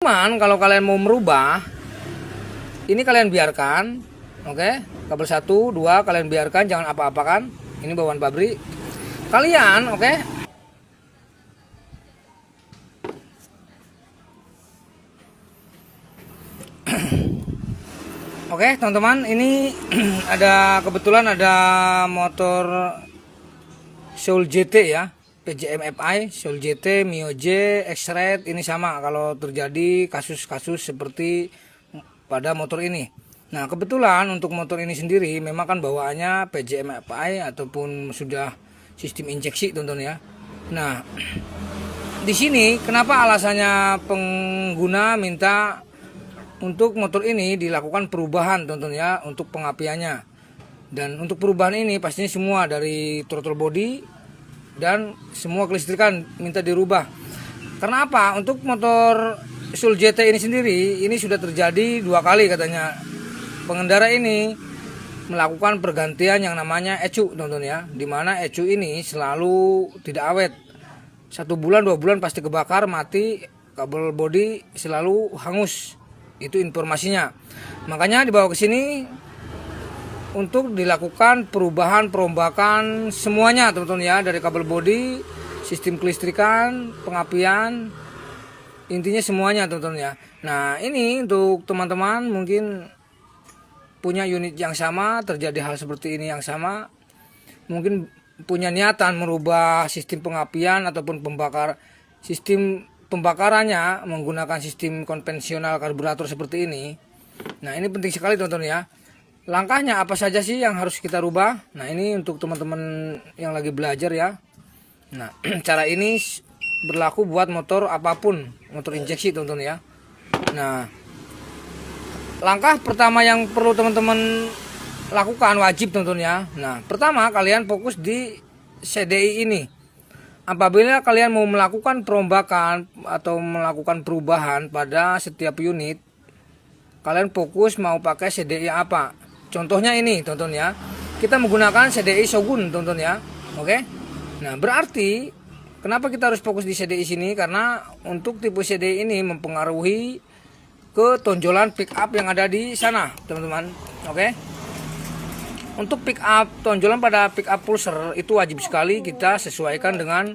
Cuman kalau kalian mau merubah, ini kalian biarkan, oke? Kabel 1, 2 kalian biarkan, jangan apa-apakan. Ini bawaan pabrik. Kalian, oke? Oke, teman-teman, ini kebetulan ada motor Soul GT ya. PJM FI, Soul GT, Mio J, X-Red, ini sama kalau terjadi kasus-kasus seperti pada motor ini. Nah, kebetulan untuk motor ini sendiri memang kan bawaannya PJM FI ataupun sudah sistem injeksi, teman-teman ya. Nah, di sini kenapa alasannya pengguna minta untuk motor ini dilakukan perubahan, teman-teman ya, untuk pengapiannya. Dan untuk perubahan ini pastinya semua dari throttle body dan semua kelistrikan minta dirubah. Karena apa? Untuk motor Soul GT ini sendiri, ini sudah terjadi 2 kali katanya. Pengendara ini melakukan pergantian yang namanya ECU, teman-teman ya. Dimana ECU ini selalu tidak awet. 1 bulan, 2 bulan pasti kebakar, mati, kabel bodi selalu hangus. Itu informasinya. Makanya dibawa ke sini untuk dilakukan perubahan, perombakan semuanya, teman-teman ya, dari kabel bodi, sistem kelistrikan, pengapian, intinya semuanya, teman-teman ya. Nah, ini untuk teman-teman mungkin punya unit yang sama, terjadi hal seperti ini yang sama, mungkin punya niatan merubah sistem pengapian ataupun sistem pembakarannya menggunakan sistem konvensional karburator seperti ini. Nah, ini penting sekali, teman-teman ya. Langkahnya apa saja sih yang harus kita rubah? Nah, ini untuk teman-teman yang lagi belajar ya. Nah, cara ini berlaku buat motor apapun, motor injeksi, teman-teman ya. Nah, langkah pertama yang perlu teman-teman lakukan wajib, teman-teman ya. Nah, pertama kalian fokus di CDI ini. Apabila kalian mau melakukan perombakan atau melakukan perubahan pada setiap unit, kalian fokus mau pakai CDI apa? Contohnya ini, teman-teman ya. Kita menggunakan CDI Shogun, teman-teman ya. Oke. Nah, berarti kenapa kita harus fokus di CDI sini? Karena untuk tipe CDI ini mempengaruhi ke tonjolan pick up yang ada di sana, teman-teman. Oke. Untuk pick up, tonjolan pada pick up pulser itu wajib sekali kita sesuaikan dengan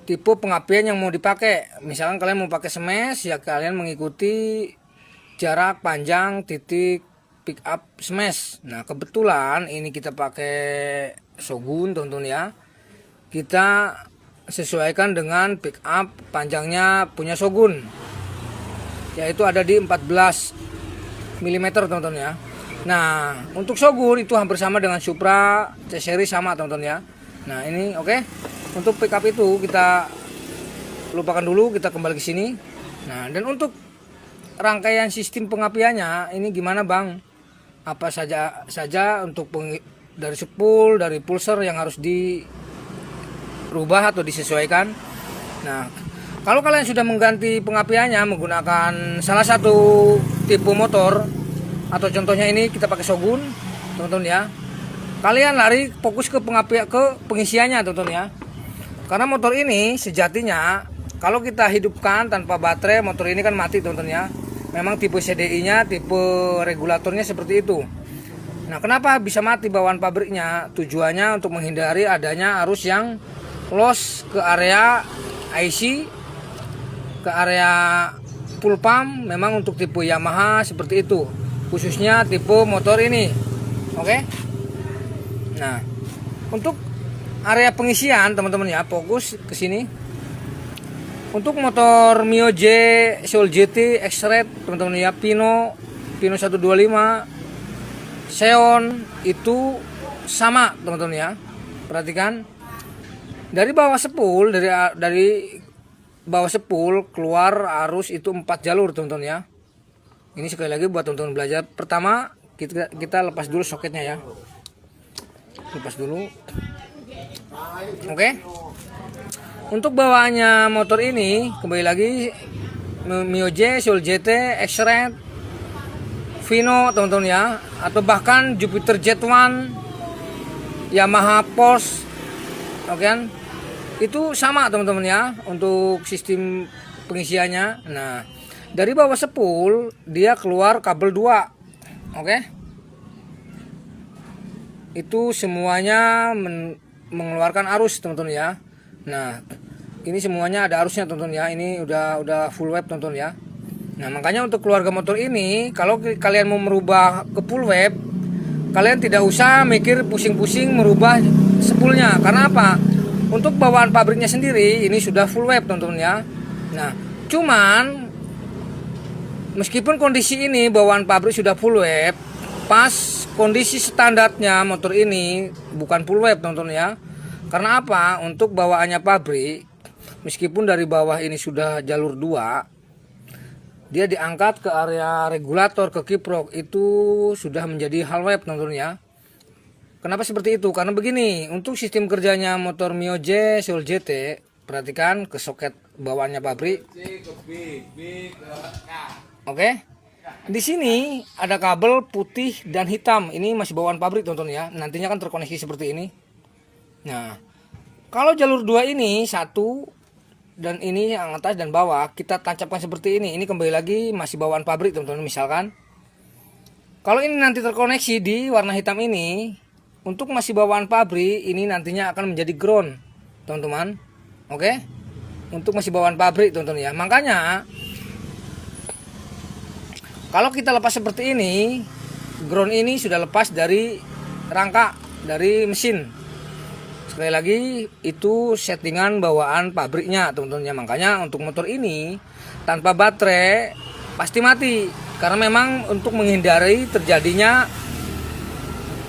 tipe pengapian yang mau dipakai. Misalkan kalian mau pakai smash, ya kalian mengikuti jarak panjang titik pick up smash. Nah, kebetulan ini kita pakai Shogun, teman-teman ya. Kita sesuaikan dengan pick up panjangnya punya Shogun, yaitu ada di 14 mm, teman-teman ya. Nah, untuk Shogun itu hampir sama dengan Supra C-Series sama, teman-teman ya. Nah, ini oke. Untuk pick up itu kita lupakan dulu, kita kembali ke sini. Nah, dan untuk rangkaian sistem pengapiannya ini gimana, Bang? Apa saja untuk dari spool, dari pulser yang harus dirubah atau disesuaikan. Nah, kalau kalian sudah mengganti pengapiannya menggunakan salah satu tipe motor, atau contohnya ini kita pakai Shogun, teman-teman ya. Kalian lari fokus ke pengisiannya, teman-teman ya. Karena motor ini sejatinya kalau kita hidupkan tanpa baterai, motor ini kan mati, teman-teman ya. Memang tipe CDI-nya, tipe regulatornya seperti itu. Nah, kenapa bisa mati bawaan pabriknya? Tujuannya untuk menghindari adanya arus yang loss ke area IC, ke area full pump. Memang untuk tipe Yamaha seperti itu, khususnya tipe motor ini. Oke. Nah, untuk area pengisian, teman-teman ya, fokus ke sini. Untuk motor Mio J, Soul GT, X-Red, teman-teman ya, Pino 125, Xeon itu sama, teman-teman ya. Perhatikan dari bawah spool, dari bawah spool keluar arus itu 4 jalur, teman-teman ya. Ini sekali lagi buat teman-teman belajar. Pertama kita lepas dulu soketnya ya. Lepas dulu. Oke. Untuk bawaannya motor ini kembali lagi Mio J, Soul GT, X-Red, Vino, teman-teman ya, atau bahkan Jupiter Jet1, Yamaha Pulse, oke kan? Itu sama, teman-teman ya, untuk sistem pengisiannya. Nah, dari bawah sepul dia keluar kabel 2. Oke. Itu semuanya mengeluarkan arus, teman-teman ya. Nah, ini semuanya ada arusnya, teman-teman ya. Ini udah full web, teman-teman ya. Nah, makanya untuk keluarga motor ini, kalau kalian mau merubah ke full web, kalian tidak usah mikir pusing-pusing merubah sepulnya. Karena apa? Untuk bawaan pabriknya sendiri ini sudah full web, teman-teman ya. Nah, cuman meskipun kondisi ini bawaan pabrik sudah full web, pas kondisi standarnya motor ini bukan full web, teman-teman ya. Karena apa? Untuk bawaannya pabrik, meskipun dari bawah ini sudah jalur 2, dia diangkat ke area regulator, ke kiprok, itu sudah menjadi hal web, teman-teman ya. Kenapa seperti itu? Karena begini, untuk sistem kerjanya motor Mio J Seoul GT, perhatikan ke soket bawaannya pabrik. Oke. Di sini ada kabel putih dan hitam. Ini masih bawaan pabrik, teman-teman ya. Nantinya kan terkoneksi seperti ini. Nah, kalau jalur 2 ini satu, dan ini yang atas dan bawah kita tancapkan seperti ini. Ini kembali lagi masih bawaan pabrik, teman-teman. Misalkan kalau ini nanti terkoneksi di warna hitam ini, untuk masih bawaan pabrik, ini nantinya akan menjadi ground, teman-teman. Oke. Untuk masih bawaan pabrik, teman-teman ya. Makanya kalau kita lepas seperti ini, ground ini sudah lepas dari rangka, dari mesin. Sekali lagi, itu settingan bawaan pabriknya, teman-teman ya. Makanya untuk motor ini tanpa baterai pasti mati, karena memang untuk menghindari terjadinya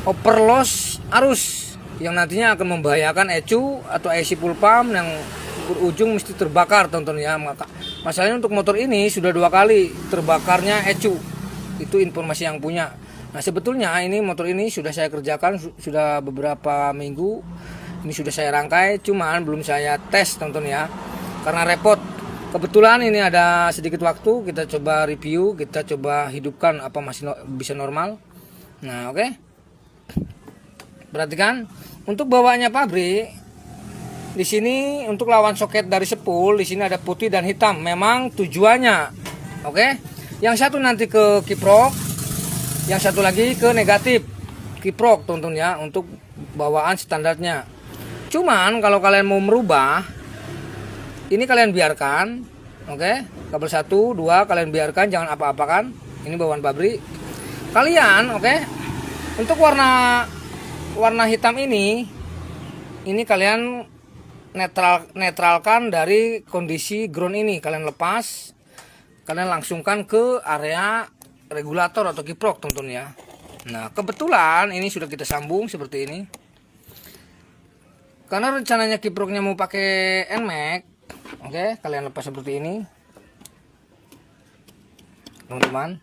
overloss arus yang nantinya akan membahayakan ECU atau IC full pump yang berujung mesti terbakar, teman-teman ya. Masalahnya untuk motor ini sudah 2 kali terbakarnya ECU. Itu informasi yang punya. Nah, sebetulnya ini motor ini sudah saya kerjakan sudah beberapa minggu. Ini sudah saya rangkai, cuman belum saya tes, teman-teman ya. Karena repot. Kebetulan ini ada sedikit waktu, kita coba review, kita coba hidupkan apa masih bisa normal. Nah, oke. Perhatikan, untuk bawaannya pabrik, di sini untuk lawan soket dari sepul, di sini ada putih dan hitam. Memang tujuannya, oke. Yang satu nanti ke kiprok, yang satu lagi ke negatif kiprok, teman-teman ya, untuk bawaan standarnya. Cuman kalau kalian mau merubah, ini kalian biarkan, oke. Kabel 1, 2 kalian biarkan, jangan apa-apakan. Ini bawaan pabrik. Kalian, oke. Untuk warna hitam ini kalian netralkan dari kondisi ground ini. Kalian lepas, kalian langsungkan ke area regulator atau kiprok, teman-teman ya. Nah, kebetulan ini sudah kita sambung seperti ini. Karena rencananya kiproknya mau pakai NMAX, oke, kalian lepas seperti ini, teman-teman.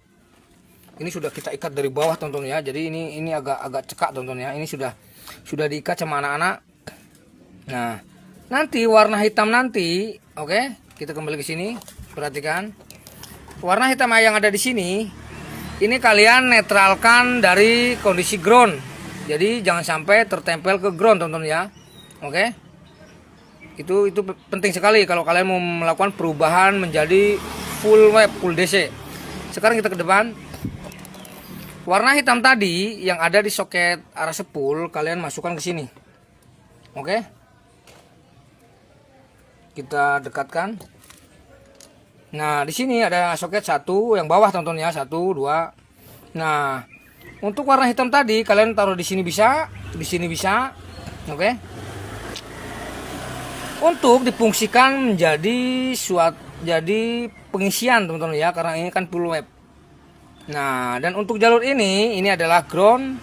Ini sudah kita ikat dari bawah, teman-teman ya. Jadi ini agak cekak, teman-teman ya. Ini sudah diikat sama anak-anak. Nah, nanti warna hitam nanti, oke, kita kembali ke sini. Perhatikan, warna hitam yang ada di sini, ini kalian netralkan dari kondisi ground. Jadi jangan sampai tertempel ke ground, teman-teman ya. Oke, itu penting sekali kalau kalian mau melakukan perubahan menjadi full web, full DC. Sekarang kita ke depan. Warna hitam tadi yang ada di soket arah sepul, kalian masukkan ke sini. Oke, kita dekatkan. Nah, di sini ada soket 1 yang bawah, teman-teman ya, 1, 2. Nah, untuk warna hitam tadi kalian taruh di sini bisa, di sini bisa. Oke. Untuk difungsikan menjadi jadi pengisian, teman-teman ya, karena ini kan full web. Nah, dan untuk jalur ini adalah ground,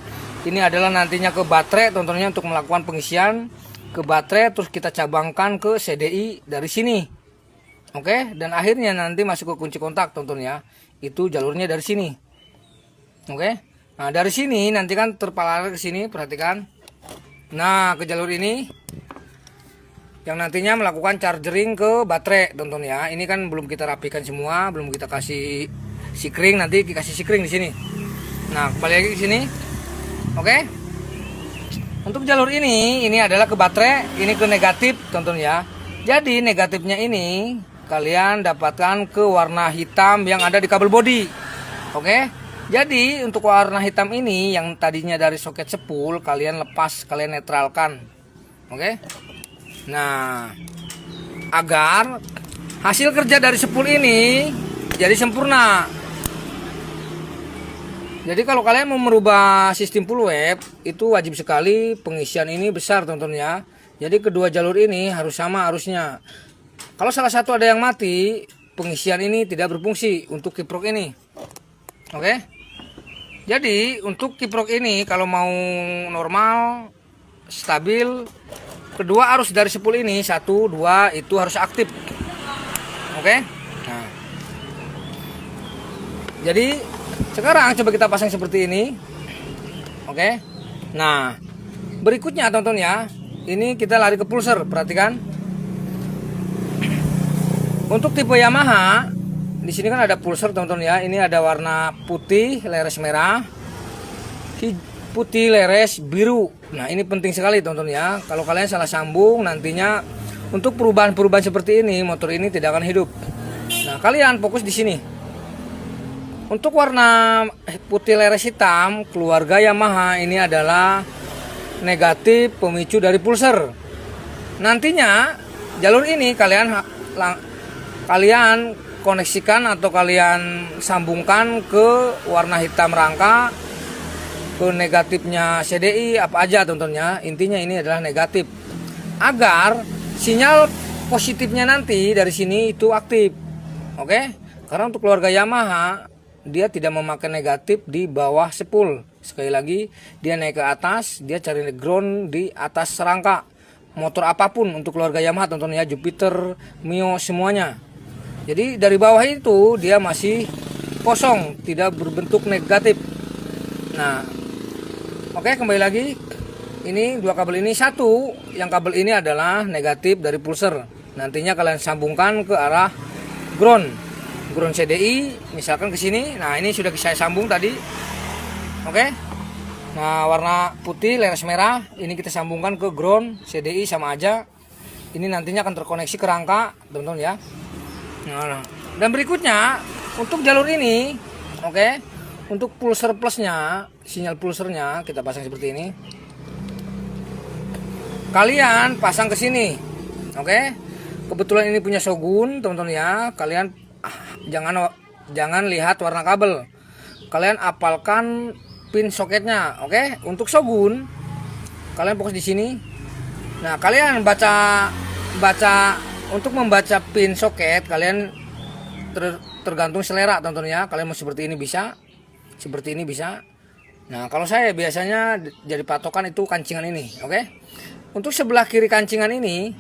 ini adalah nantinya ke baterai, teman-teman ya, untuk melakukan pengisian ke baterai, terus kita cabangkan ke CDI dari sini. Oke, dan akhirnya nanti masuk ke kunci kontak, teman-teman ya. Itu jalurnya dari sini. Oke. Nah, dari sini nanti kan terpalar ke sini, perhatikan. Nah, ke jalur ini yang nantinya melakukan charging ke baterai, teman-teman ya. Ini kan belum kita rapikan semua, belum kita kasih sikring, nanti dikasih sikring di sini. Nah, kembali lagi ke sini. Oke. Untuk jalur ini adalah ke baterai, ini ke negatif, teman-teman ya. Jadi negatifnya ini kalian dapatkan ke warna hitam yang ada di kabel body. Oke. Jadi untuk warna hitam ini yang tadinya dari soket sepul, kalian lepas, kalian netralkan. Oke. Nah, agar hasil kerja dari sepul ini jadi sempurna. Jadi kalau kalian mau merubah sistem full web, itu wajib sekali pengisian ini besar teman-teman ya. Jadi kedua jalur ini harus sama arusnya. Kalau salah satu ada yang mati, pengisian ini tidak berfungsi untuk kiprok ini. Oke. Jadi untuk kiprok ini kalau mau normal, stabil, kedua arus dari sepul ini 1, 2 itu harus aktif. Oke. Nah. Jadi sekarang coba kita pasang seperti ini. Oke. Nah, berikutnya tonton ya. Ini kita lari ke pulser, perhatikan. Untuk tipe Yamaha, di sini kan ada pulser tonton ya. Ini ada warna putih, leres merah, putih, leres biru. Nah, ini penting sekali tonton ya. Kalau kalian salah sambung nantinya untuk perubahan-perubahan seperti ini, motor ini tidak akan hidup. Nah, kalian fokus di sini. Untuk warna putih leres hitam, keluarga Yamaha ini adalah negatif pemicu dari pulser. Nantinya jalur ini kalian koneksikan atau kalian sambungkan ke warna hitam rangka, ke negatifnya CDI apa aja tontonnya. Intinya ini adalah negatif agar sinyal positifnya nanti dari sini itu aktif. Oke. Karena untuk keluarga Yamaha dia tidak memakai negatif di bawah sepul. Sekali lagi, dia naik ke atas, dia cari ground di atas rangka. Motor apapun untuk keluarga Yamaha tonton ya, Jupiter, Mio semuanya. Jadi dari bawah itu dia masih kosong, tidak berbentuk negatif. Nah, oke, kembali lagi. Ini dua kabel ini, satu yang kabel ini adalah negatif dari pulser. Nantinya kalian sambungkan ke arah ground CDI, misalkan ke sini. Nah, ini sudah saya sambung tadi. Oke. Nah, warna putih leres merah ini kita sambungkan ke ground CDI sama aja. Ini nantinya akan terkoneksi ke rangka, teman-teman ya. Nah, dan berikutnya untuk jalur ini, oke. Untuk pulser plusnya, sinyal pulsernya kita pasang seperti ini. Kalian pasang ke sini. Oke. Kebetulan ini punya Shogun, teman-teman ya. Kalian jangan lihat warna kabel, kalian apalkan pin soketnya. Oke. Untuk Shogun kalian fokus di sini. Nah, kalian baca untuk membaca pin soket kalian tergantung selera teman-teman ya. Kalian mau seperti ini bisa, seperti ini bisa. Nah, kalau saya biasanya jadi patokan itu kancingan ini. Oke. Untuk sebelah kiri kancingan ini,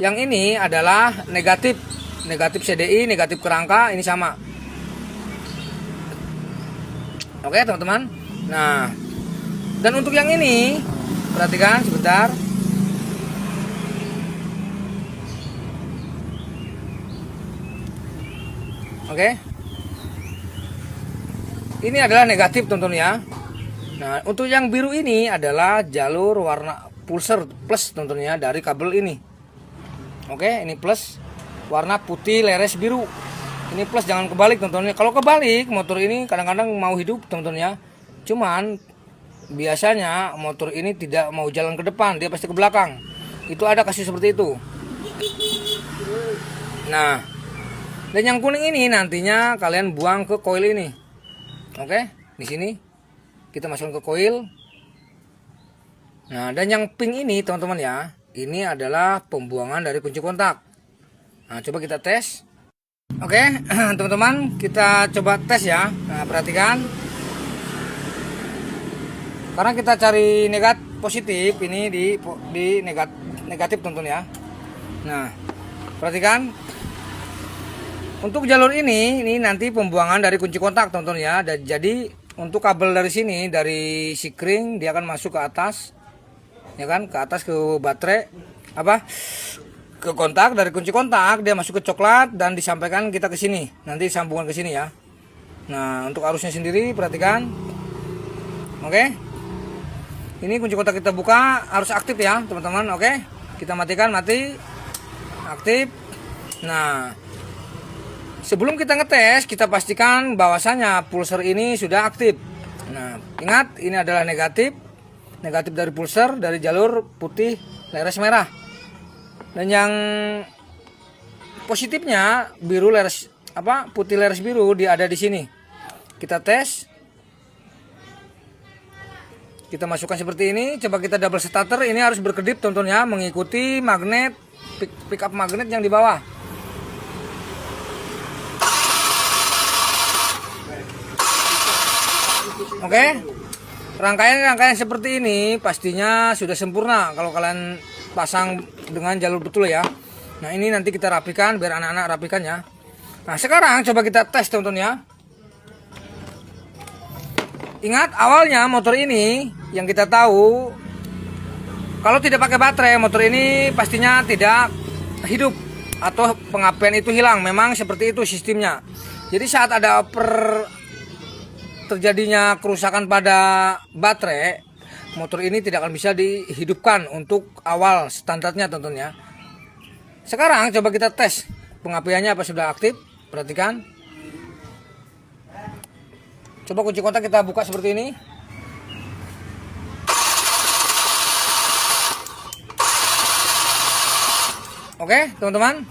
yang ini adalah negatif CDI, negatif kerangka, ini sama. Oke teman-teman. Nah, dan untuk yang ini perhatikan sebentar. Oke. Ini adalah negatif teman-teman ya. Nah, untuk yang biru ini adalah jalur warna pulser plus teman-teman ya, dari kabel ini. Oke, ini plus. Warna putih leres biru. Ini plus, jangan kebalik teman-teman. Kalau kebalik motor ini kadang-kadang mau hidup teman-teman ya. Cuman biasanya motor ini tidak mau jalan ke depan, dia pasti ke belakang. Itu ada kasus seperti itu. Nah, dan yang kuning ini nantinya kalian buang ke koil ini. Oke, di sini kita masukkan ke koil. Nah, dan yang pink ini teman-teman ya, ini adalah pembuangan dari kunci kontak. Nah, coba kita tes. Oke, teman-teman, kita coba tes ya. Nah, perhatikan. Karena kita cari negatif positif, ini di negatif teman-teman ya. Nah, perhatikan. Untuk jalur ini nanti pembuangan dari kunci kontak teman-teman ya. Jadi untuk kabel dari sini, dari sikring dia akan masuk ke atas. Ya kan, ke atas ke baterai ke kontak, dari kunci kontak dia masuk ke coklat dan disampaikan kita ke sini. Nanti sambungan ke sini ya. Nah, untuk arusnya sendiri perhatikan. Oke. Ini kunci kontak kita buka, harus aktif ya, teman-teman. Oke. Kita matikan, mati. Aktif. Nah, sebelum kita ngetes, kita pastikan bahwasanya pulser ini sudah aktif. Nah, ingat ini adalah negatif dari pulser dari jalur putih leres merah. Dan yang positifnya biru leres putih leres biru dia ada di sini. Kita tes. Kita masukkan seperti ini, coba kita double starter, ini harus berkedip tentunya mengikuti magnet pick up magnet yang di bawah. Oke. Rangkaian seperti ini pastinya sudah sempurna kalau kalian pasang dengan jalur betul ya. Nah, ini nanti kita rapikan biar anak-anak rapikan ya. Nah, sekarang coba kita tes teman-teman ya. Ingat awalnya motor ini yang kita tahu kalau tidak pakai baterai motor ini pastinya tidak hidup atau pengapian itu hilang. Memang seperti itu sistemnya. Jadi saat ada terjadinya kerusakan pada baterai, motor ini tidak akan bisa dihidupkan untuk awal standarnya tentunya. Sekarang coba kita tes pengapiannya apa sudah aktif. Perhatikan. Coba kunci kontak kita buka seperti ini. Oke, teman-teman.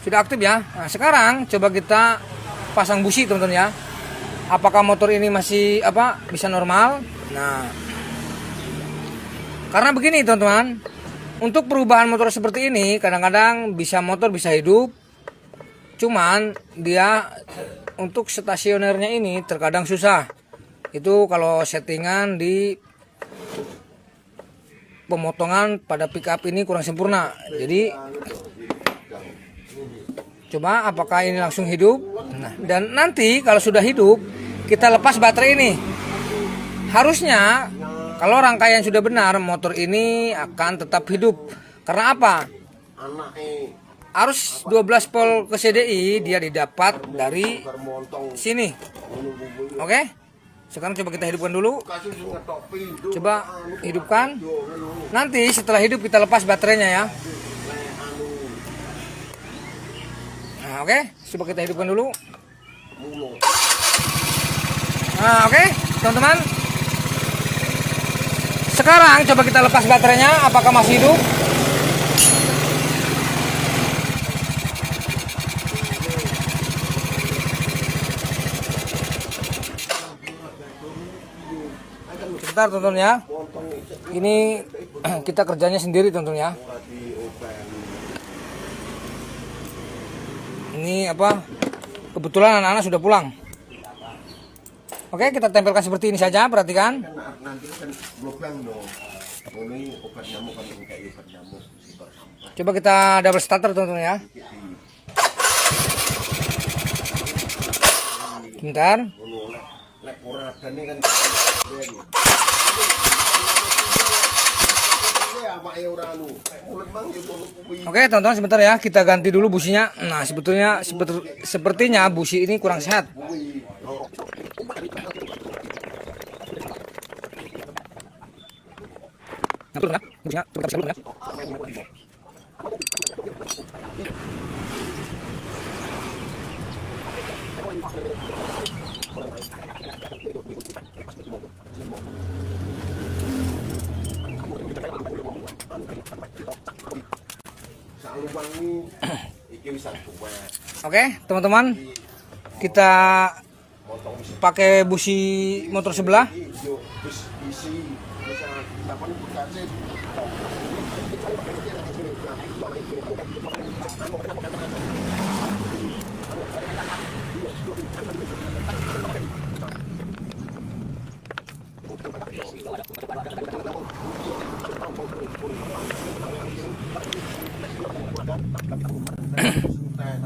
Sudah aktif ya. Nah, sekarang coba kita pasang busi, teman-teman ya. Apakah motor ini masih bisa normal? Nah, karena begini, teman-teman. Untuk perubahan motor seperti ini, kadang-kadang motor bisa hidup. Cuman dia untuk stasionernya ini terkadang susah. Itu kalau settingan di pemotongan pada pickup ini kurang sempurna. Jadi coba apakah ini langsung hidup. Nah, dan nanti kalau sudah hidup kita lepas baterai ini. Harusnya kalau rangkaian sudah benar motor ini akan tetap hidup. Karena apa? Arus 12 volt ke CDI dia didapat dari sini. Oke. Sekarang coba kita hidupkan dulu. Coba hidupkan. Nanti setelah hidup kita lepas baterainya ya. Nah, oke. Coba kita hidupkan dulu. Nah, oke, teman-teman. Sekarang coba kita lepas baterainya, apakah masih hidup? Sebentar teman-teman ya. Ini kita kerjanya sendiri teman-teman ya. Ini kebetulan anak-anak sudah pulang. Oke, kita tempelkan seperti ini saja, perhatikan. Coba kita double starter teman-teman ya. Bentar. Oke teman-teman, sebentar ya, kita ganti dulu businya. Nah, sepertinya busi ini kurang sehat. Oke teman-teman, kita pakai busi motor sebelah.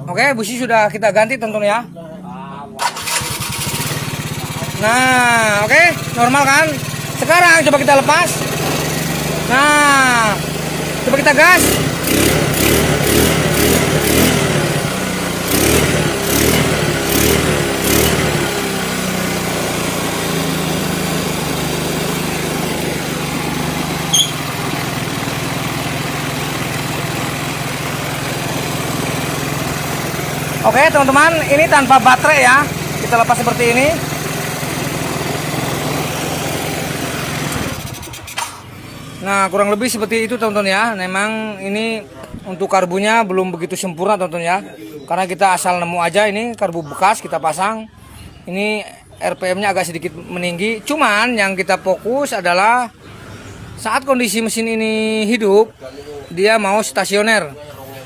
Oke, busi sudah kita ganti teman-teman ya. Nah, oke, normal kan? Sekarang coba kita lepas. Nah, coba kita gas. Oke teman-teman, ini tanpa baterai ya, kita lepas seperti ini. Nah kurang lebih seperti itu teman-teman ya. Memang ini untuk karbunya belum begitu sempurna teman-teman ya, karena kita asal nemu aja. Ini karbu bekas kita pasang. Ini RPM-nya agak sedikit meninggi. Cuman yang kita fokus adalah saat kondisi mesin ini hidup, dia mau stasioner.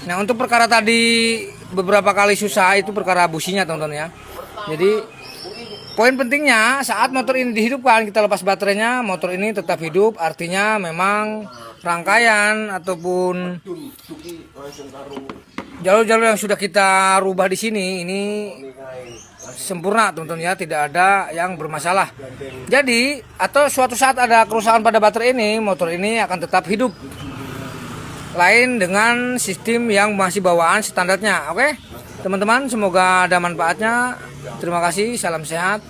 Nah untuk perkara tadi beberapa kali susah itu perkara businya teman-teman ya. Jadi poin pentingnya saat motor ini dihidupkan, kita lepas baterainya, motor ini tetap hidup. Artinya memang rangkaian ataupun jalur-jalur yang sudah kita rubah di sini ini sempurna teman-teman ya, tidak ada yang bermasalah. Jadi atau suatu saat ada kerusakan pada baterai ini, motor ini akan tetap hidup. Lain dengan sistem yang masih bawaan standarnya. Oke teman-teman, semoga ada manfaatnya. Terima kasih, salam sehat.